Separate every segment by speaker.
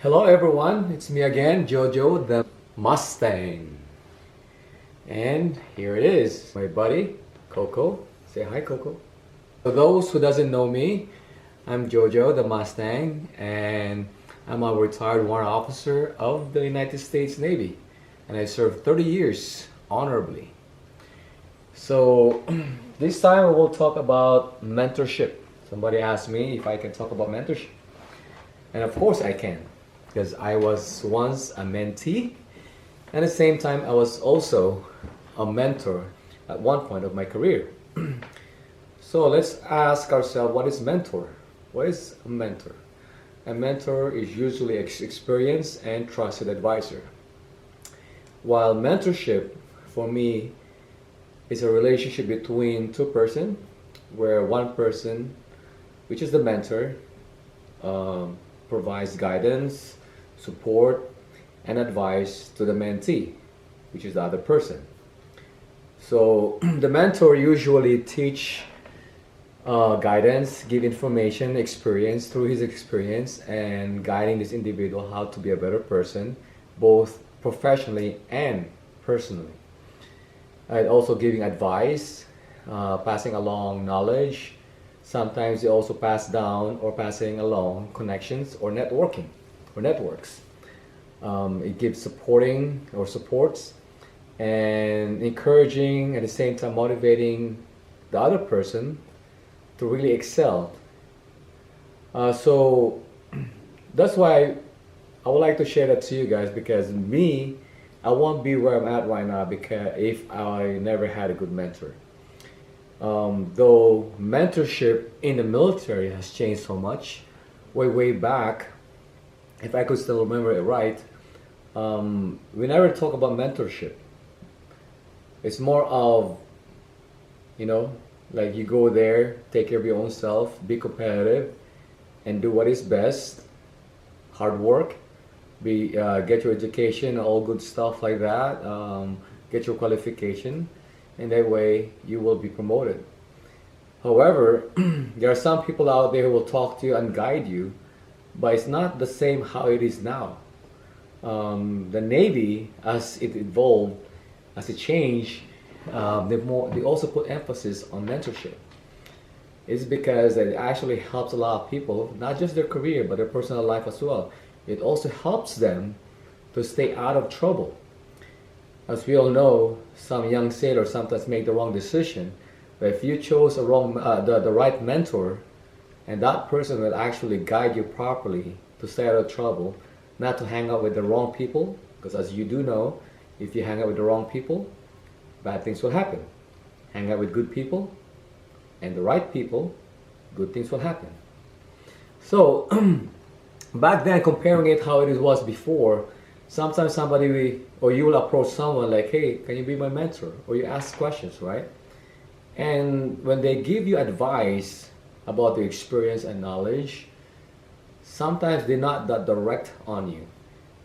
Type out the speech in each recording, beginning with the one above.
Speaker 1: Hello everyone, it's me again, Jojo the Mustang. And here it is, my buddy, Coco. Say hi, Coco. For those who doesn't know me, I'm Jojo the Mustang, and I'm a retired warrant officer of the United States Navy. And I served 30 years honorably. So this time we will talk about mentorship. Somebody asked me if I can talk about mentorship. And of course I can, because I was once a mentee, and at the same time I was also a mentor at one point of my career. So let's ask ourselves, what is mentor? What is a mentor? A mentor is usually experienced and trusted advisor. While mentorship, for me, is a relationship between two persons, where one person, which is the mentor, provides guidance, support, and advice to the mentee, which is the other person. So the mentor usually teach guidance, give information, experience through his experience, and guiding this individual how to be a better person, both professionally and personally. And also giving advice, passing along knowledge. Sometimes they also pass down or passing along connections or networking or networks. It gives supporting or supports and encouraging, at the same time motivating the other person to really excel. So that's why I would like to share that to you guys, because me, I won't be where I'm at right now because if I never had a good mentor. Though mentorship in the military has changed so much, way back, if I could still remember it right, we never talk about mentorship. It's more of, like you go there, take care of your own self, be competitive, and do what is best, hard work, get your education, all good stuff like that, get your qualification, and that way you will be promoted. However, there are some people out there who will talk to you and guide you, but it's not the same how it is now. The Navy, as it evolved, as it changed, they also put emphasis on mentorship. It's because it actually helps a lot of people, not just their career, but their personal life as well. It also helps them to stay out of trouble. As we all know, some young sailors sometimes make the wrong decision. But if you chose the right mentor, and that person will actually guide you properly to stay out of trouble, not to hang out with the wrong people, because as you do know, if you hang out with the wrong people, bad things will happen. Hang out with good people and the right people, good things will happen. So back then, comparing it how it was before, sometimes or you will approach someone like, hey, can you be my mentor? Or you ask questions, right? And when they give you advice about their experience and knowledge, sometimes they're not that direct on you.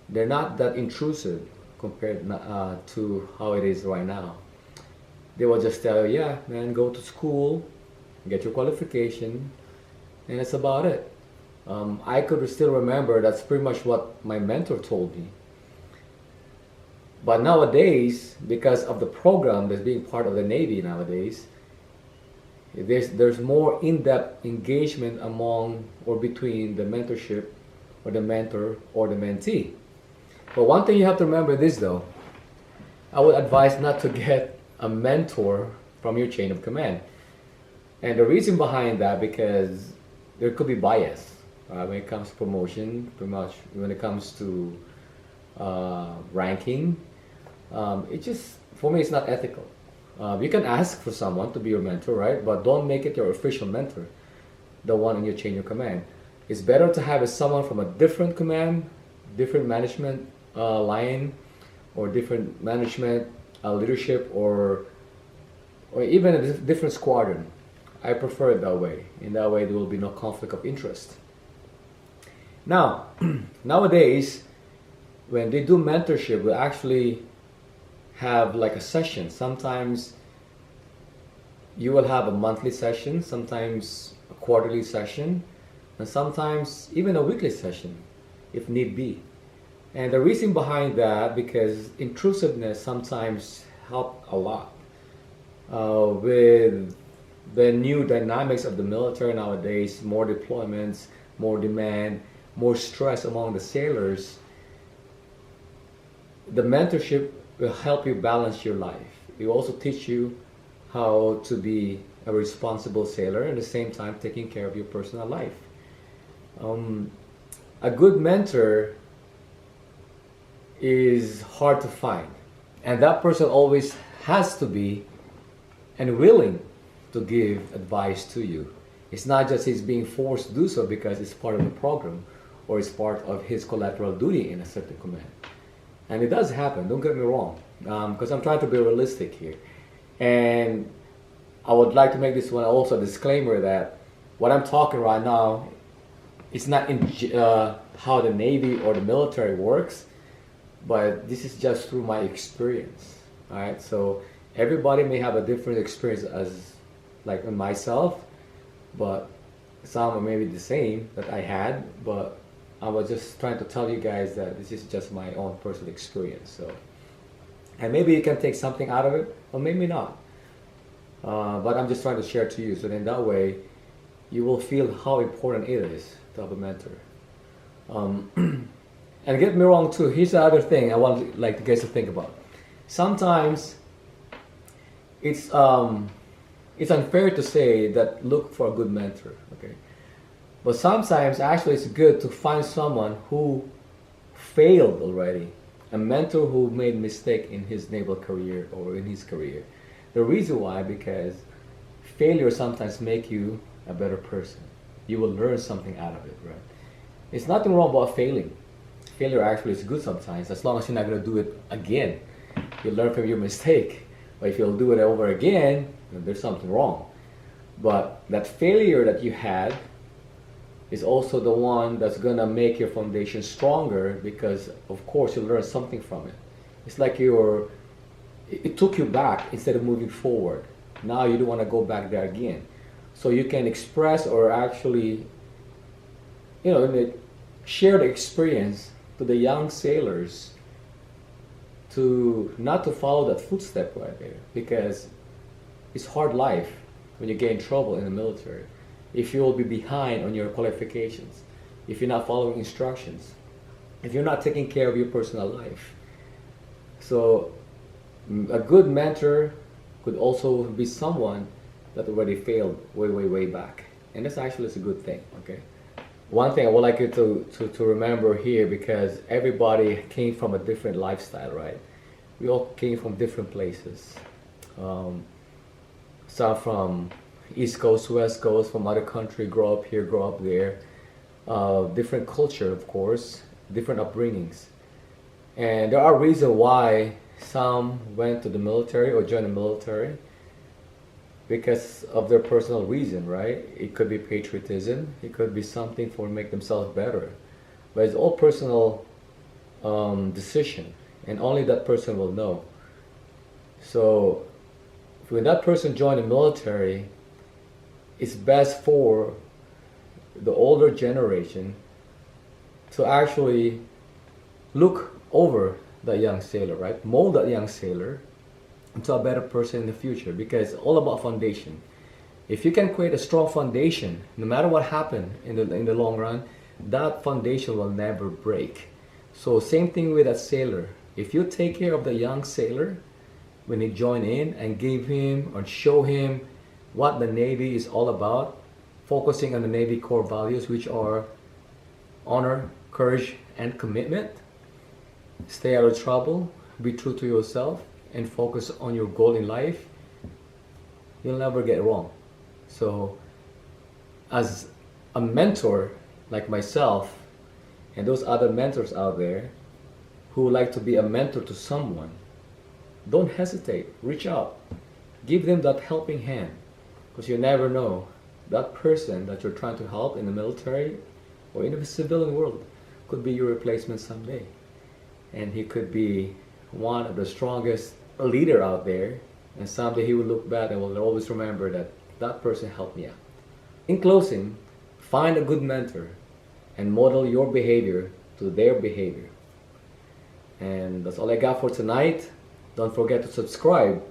Speaker 1: They're not that intrusive compared to how it is right now. They will just tell you, yeah, man, go to school, get your qualification, and that's about it. I could still remember that's pretty much what my mentor told me. But nowadays, because of the program that's being part of the Navy nowadays, there's more in-depth engagement among or between the mentorship or the mentor or the mentee. But one thing you have to remember this though, I would advise not to get a mentor from your chain of command. And the reason behind that, because there could be bias when it comes to promotion, pretty much when it comes to ranking. It just, for me, it's not ethical. You can ask for someone to be your mentor, right? But don't make it your official mentor, the one in your chain of command. It's better to have someone from a different command, different management line, or different management leadership, or even a different squadron. I prefer it that way. In that way, there will be no conflict of interest. Now, nowadays, when they do mentorship, we actually have like a session. Sometimes you will have a monthly session, sometimes a quarterly session, and sometimes even a weekly session. if need be. And the reason behind that, because intrusiveness sometimes help a lot with the new dynamics of the military nowadays, more deployments, more demand, more stress among the sailors. The mentorship will help you balance your life. It will also teach you how to be a responsible sailor and at the same time taking care of your personal life. Um, a good mentor is hard to find, and that person always has to be and willing to give advice to you. It's not just he's being forced to do so because it's part of the program or it's part of his collateral duty in a certain command. And it does happen, don't get me wrong, because I'm trying to be realistic here. And I would like to make this one also a disclaimer that what I'm talking right now is not in how the Navy or the military works, but this is just through my experience. All right, so everybody may have a different experience as like in myself, but some are maybe the same that I had, but I was just trying to tell you guys that this is just my own personal experience. So, and maybe you can take something out of it, or maybe not. But I'm just trying to share to you, so then that way you will feel how important it is to have a mentor. And get me wrong too. Here's the other thing I want like you guys to think about. Sometimes it's unfair to say that look for a good mentor. Okay. But sometimes actually it's good to find someone who failed already, a mentor who made mistake in his naval career or in his career. The reason why, because failure sometimes make you a better person. You will learn something out of it, right? It's nothing wrong about failing. Failure actually is good sometimes, as long as you're not going to do it again. You learn from your mistake. But if you'll do it over again, then there's something wrong. But that failure that you had is also the one that's going to make your foundation stronger, because of course you'll learn something from it. It's like it took you back instead of moving forward. Now you don't want to go back there again. So you can express or actually, share the experience to the young sailors to not to follow that footstep right there, because it's hard life when you get in trouble in the military. If you will be behind on your qualifications, if you're not following instructions, if you're not taking care of your personal life. So a good mentor could also be someone that already failed way back, and that's actually a good thing. Okay, one thing I would like you to remember here, because everybody came from a different lifestyle, right? We all came from different places. Some from East Coast, West Coast, from other country, grow up here, grow up there. Different culture, of course, different upbringings. And there are reasons why some went to the military or joined the military, because of their personal reason, right? It could be patriotism, it could be something for make themselves better. But it's all personal decision, and only that person will know. So when that person joined the military, it's best for the older generation to actually look over that young sailor, right? Mold that young sailor into a better person in the future, because it's all about foundation. If you can create a strong foundation, no matter what happened in the long run, that foundation will never break. So same thing with that sailor. If you take care of the young sailor when he join in and give him or show him what the Navy is all about, focusing on the Navy core values, which are honor, courage, and commitment. Stay out of trouble, be true to yourself, and focus on your goal in life, you'll never get wrong. So as a mentor like myself and those other mentors out there who would like to be a mentor to someone, don't hesitate, reach out, give them that helping hand, because you never know, that person that you're trying to help in the military or in the civilian world could be your replacement someday. And he could be one of the strongest leader out there, and someday he will look back and will always remember that that person helped me out. In closing, find a good mentor and model your behavior to their behavior. And that's all I got for tonight. Don't forget to subscribe,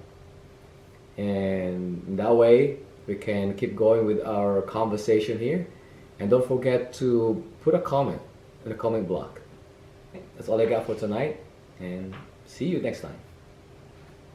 Speaker 1: and that way we can keep going with our conversation here. And don't forget to put a comment in the comment block. That's all I got for tonight, and see you next time.